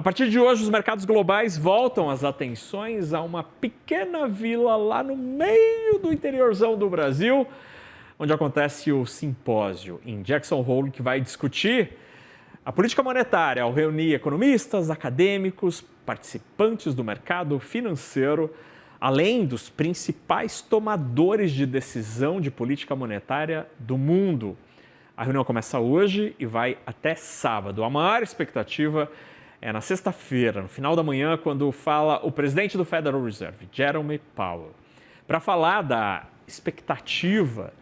A partir de hoje, os mercados globais voltam as atenções a uma pequena vila lá no meio do interiorzão do Brasil, onde acontece o simpósio em Jackson Hole, que vai discutir a política monetária, ao reunir economistas, acadêmicos, participantes do mercado financeiro, além dos principais tomadores de decisão de política monetária do mundo. A reunião começa hoje e vai até sábado. A maior expectativa é na sexta-feira, no final da manhã, quando fala o presidente do Federal Reserve, Jerome Powell, para falar da expectativa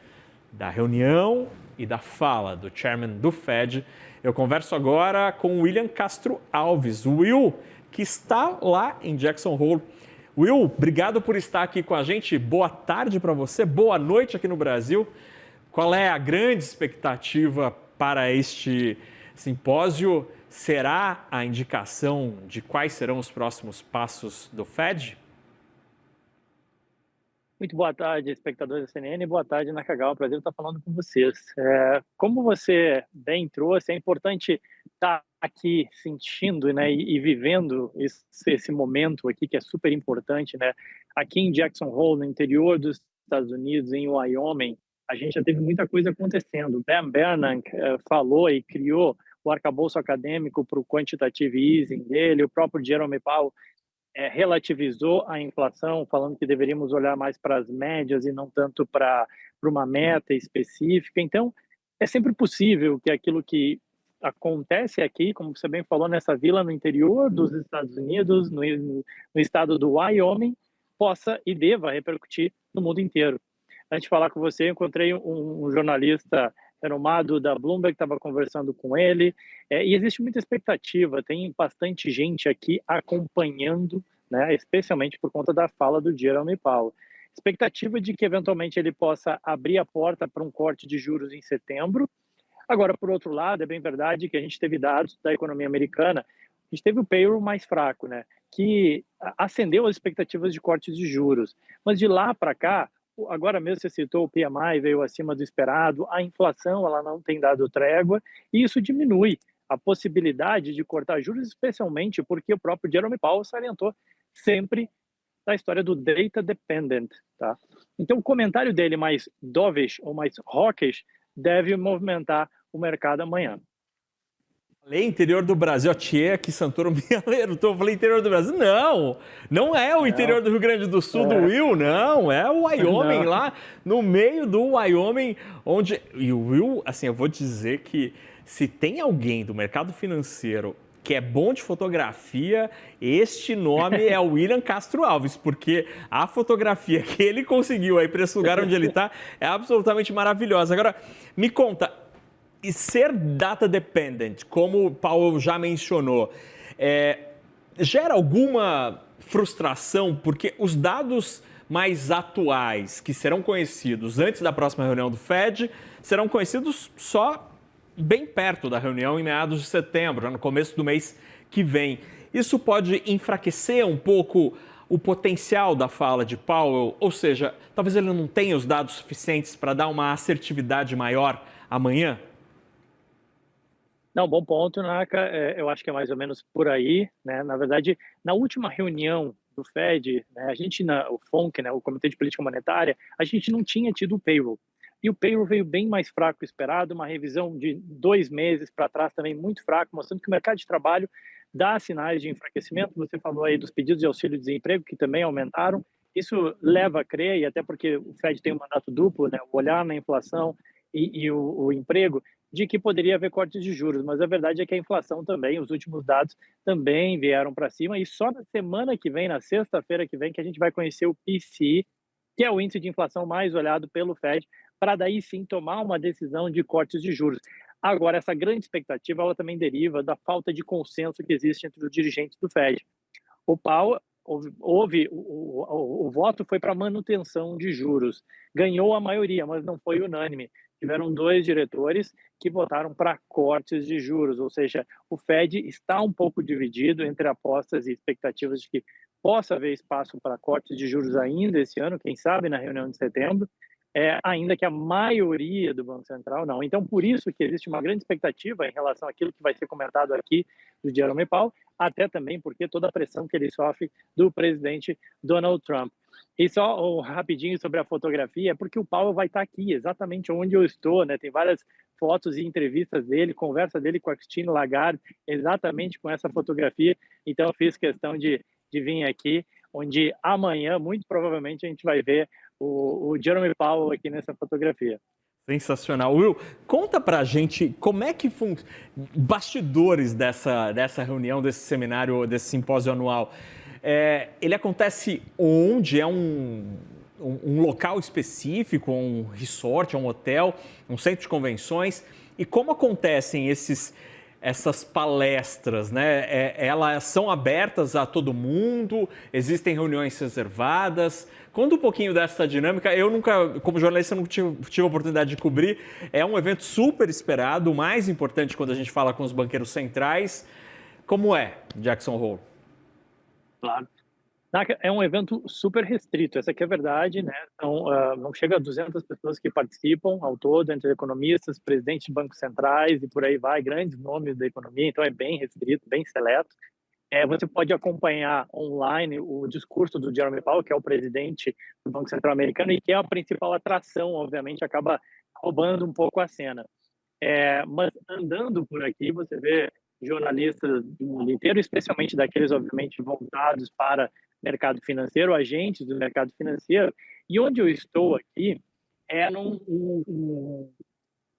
da reunião e da fala do chairman do Fed. Eu converso agora com o William Castro Alves, o Will, que está lá em Jackson Hole. Will, obrigado por estar aqui com a gente. Boa tarde para você, boa noite aqui no Brasil. Qual é a grande expectativa para este simpósio? Será a indicação de quais serão os próximos passos do Fed? Muito boa tarde, espectadores da CNN. Boa tarde, Nakagawa. Prazer estar falando com vocês. Como você bem trouxe, é importante estar aqui sentindo, né, e vivendo esse momento aqui que é super importante, né? Aqui em Jackson Hole, no interior dos Estados Unidos, em Wyoming, a gente já teve muita coisa acontecendo. Ben Bernanke falou e criou o arcabouço acadêmico para o quantitative easing dele. O próprio Jerome Powell relativizou a inflação, falando que deveríamos olhar mais para as médias e não tanto para uma meta específica. Então, é sempre possível que aquilo que acontece aqui, como você bem falou, nessa vila no interior dos Estados Unidos, no estado do Wyoming, possa e deva repercutir no mundo inteiro. Antes de falar com você, eu encontrei um jornalista renomado da Bloomberg, estava conversando com ele, e existe muita expectativa, tem bastante gente aqui acompanhando, né, especialmente por conta da fala do Jerome Powell. Expectativa de que eventualmente ele possa abrir a porta para um corte de juros em setembro. Agora, por outro lado, é bem verdade que a gente teve dados da economia americana, a gente teve o payroll mais fraco, né, que acendeu as expectativas de cortes de juros, mas de lá para cá, agora mesmo você citou o PMI, veio acima do esperado, a inflação ela não tem dado trégua, e isso diminui a possibilidade de cortar juros, especialmente porque o próprio Jerome Powell salientou sempre da história do data dependent, tá? Então o comentário dele mais dovish ou mais hawkish deve movimentar o mercado amanhã. Falei interior do Brasil, a tia aqui, Santoro me alertou, eu falei interior do Brasil. Não, não é o interior do Rio Grande do Sul do Will, não, é o Wyoming, Não. lá no meio do Wyoming, onde... E o Will, assim, eu vou dizer que se tem alguém do mercado financeiro que é bom de fotografia, este nome é o William Castro Alves, porque a fotografia que ele conseguiu aí para esse lugar onde ele está é absolutamente maravilhosa. Agora, me conta, e ser data dependent, como o Powell já mencionou, gera alguma frustração? Porque os dados mais atuais, que serão conhecidos antes da próxima reunião do Fed, serão conhecidos só bem perto da reunião, em meados de setembro, já no começo do mês que vem. Isso pode enfraquecer um pouco o potencial da fala de Powell? Ou seja, talvez ele não tenha os dados suficientes para dar uma assertividade maior amanhã? Não, bom ponto, Naka. Eu acho que é mais ou menos por aí, né? Na verdade, na última reunião do Fed, né, o FONC, né, o Comitê de Política Monetária, a gente não tinha tido o payroll. E o payroll veio bem mais fraco que esperado, uma revisão de 2 meses para trás também muito fraco, mostrando que o mercado de trabalho dá sinais de enfraquecimento. Você falou aí dos pedidos de auxílio-desemprego, que também aumentaram. Isso leva a crer, e até porque o Fed tem um mandato duplo, né, o olhar na inflação e o emprego, de que poderia haver cortes de juros, mas a verdade é que a inflação também, os últimos dados também vieram para cima, e só na semana que vem, na sexta-feira que vem, que a gente vai conhecer o PCE, que é o índice de inflação mais olhado pelo Fed, para daí sim tomar uma decisão de cortes de juros. Agora, essa grande expectativa, ela também deriva da falta de consenso que existe entre os dirigentes do Fed. O Powell, o voto foi para manutenção de juros, ganhou a maioria, mas não foi unânime. Tiveram 2 diretores que votaram para cortes de juros, ou seja, o Fed está um pouco dividido entre apostas e expectativas de que possa haver espaço para cortes de juros ainda esse ano, quem sabe na reunião de setembro, ainda que a maioria do Banco Central não. Então, por isso que existe uma grande expectativa em relação àquilo que vai ser comentado aqui do Jerome Powell, até também porque toda a pressão que ele sofre do presidente Donald Trump. E só rapidinho sobre a fotografia, é porque o Powell vai estar aqui, exatamente onde eu estou, né? Tem várias fotos e entrevistas dele, conversa dele com a Christine Lagarde, exatamente com essa fotografia. Então, eu fiz questão de vir aqui, onde amanhã, muito provavelmente, a gente vai ver o Jerome Powell aqui nessa fotografia. Sensacional. Will, conta pra gente como é que bastidores dessa reunião, desse seminário, desse simpósio anual. Ele acontece onde? É um local específico, um resort, um hotel, um centro de convenções? E como acontecem essas palestras, né? Elas são abertas a todo mundo? Existem reuniões reservadas? Conta um pouquinho dessa dinâmica. Eu nunca, como jornalista, não tive a oportunidade de cobrir. É um evento super esperado, o mais importante quando a gente fala com os banqueiros centrais. Como é Jackson Hole? Claro. É um evento super restrito, essa aqui é a verdade, né? Então, não chega a 200 pessoas que participam ao todo, entre economistas, presidentes de bancos centrais e por aí vai, grandes nomes da economia, então é bem restrito, bem seleto. Você pode acompanhar online o discurso do Jerome Powell, que é o presidente do Banco Central americano e que é a principal atração, obviamente, acaba roubando um pouco a cena. Mas andando por aqui, você vê jornalistas do mundo inteiro, especialmente daqueles, obviamente, voltados para mercado financeiro, agentes do mercado financeiro. E onde eu estou aqui é num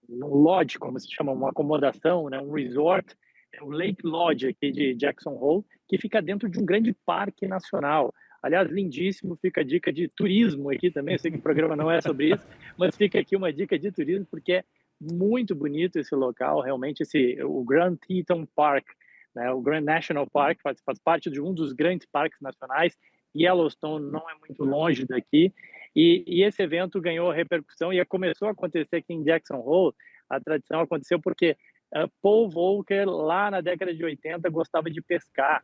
lodge, como se chama, uma acomodação, né, um resort, o Lake Lodge aqui de Jackson Hole, que fica dentro de um grande parque nacional. Aliás, lindíssimo, fica a dica de turismo aqui também, eu sei que o programa não é sobre isso, mas fica aqui uma dica de turismo, porque é muito bonito esse local, realmente, o Grand Teton Park, né, o Grand National Park, faz parte de um dos grandes parques nacionais. Yellowstone não é muito longe daqui, e esse evento ganhou repercussão e começou a acontecer aqui em Jackson Hole. A tradição aconteceu porque Paul Volcker, lá na década de 80, gostava de pescar.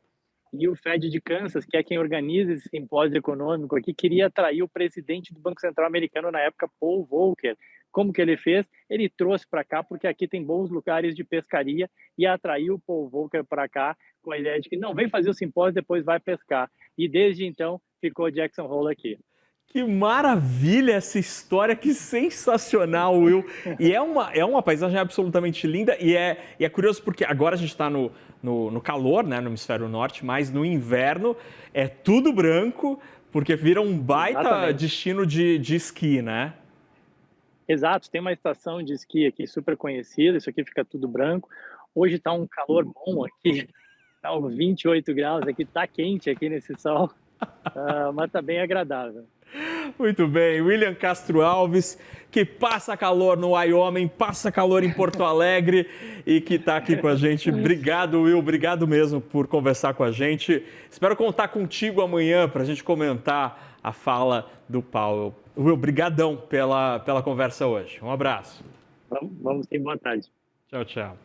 E o Fed de Kansas, que é quem organiza esse simpósio econômico aqui, queria atrair o presidente do Banco Central americano na época, Paul Volcker. Como que ele fez? Ele trouxe para cá, porque aqui tem bons lugares de pescaria, e atraiu o Paul Volcker para cá com a ideia de que não, vem fazer o simpósio, depois vai pescar. E desde então ficou Jackson Hole aqui. Que maravilha essa história, que sensacional, Will. E é uma paisagem absolutamente linda e é curioso porque agora a gente está no calor, né, no hemisfério norte, mas no inverno é tudo branco porque vira um baita Exatamente. destino de esqui, né? Exato, tem uma estação de esqui aqui super conhecida, isso aqui fica tudo branco. Hoje está um calor bom aqui, está uns 28 graus aqui, está quente aqui nesse sol, mas está bem agradável. Muito bem, William Castro Alves, que passa calor no Wyoming, passa calor em Porto Alegre e que está aqui com a gente. Obrigado, Will, obrigado mesmo por conversar com a gente. Espero contar contigo amanhã para a gente comentar a fala do Powell. Will, brigadão pela conversa hoje. Um abraço. Vamos ter boa tarde. Tchau, tchau.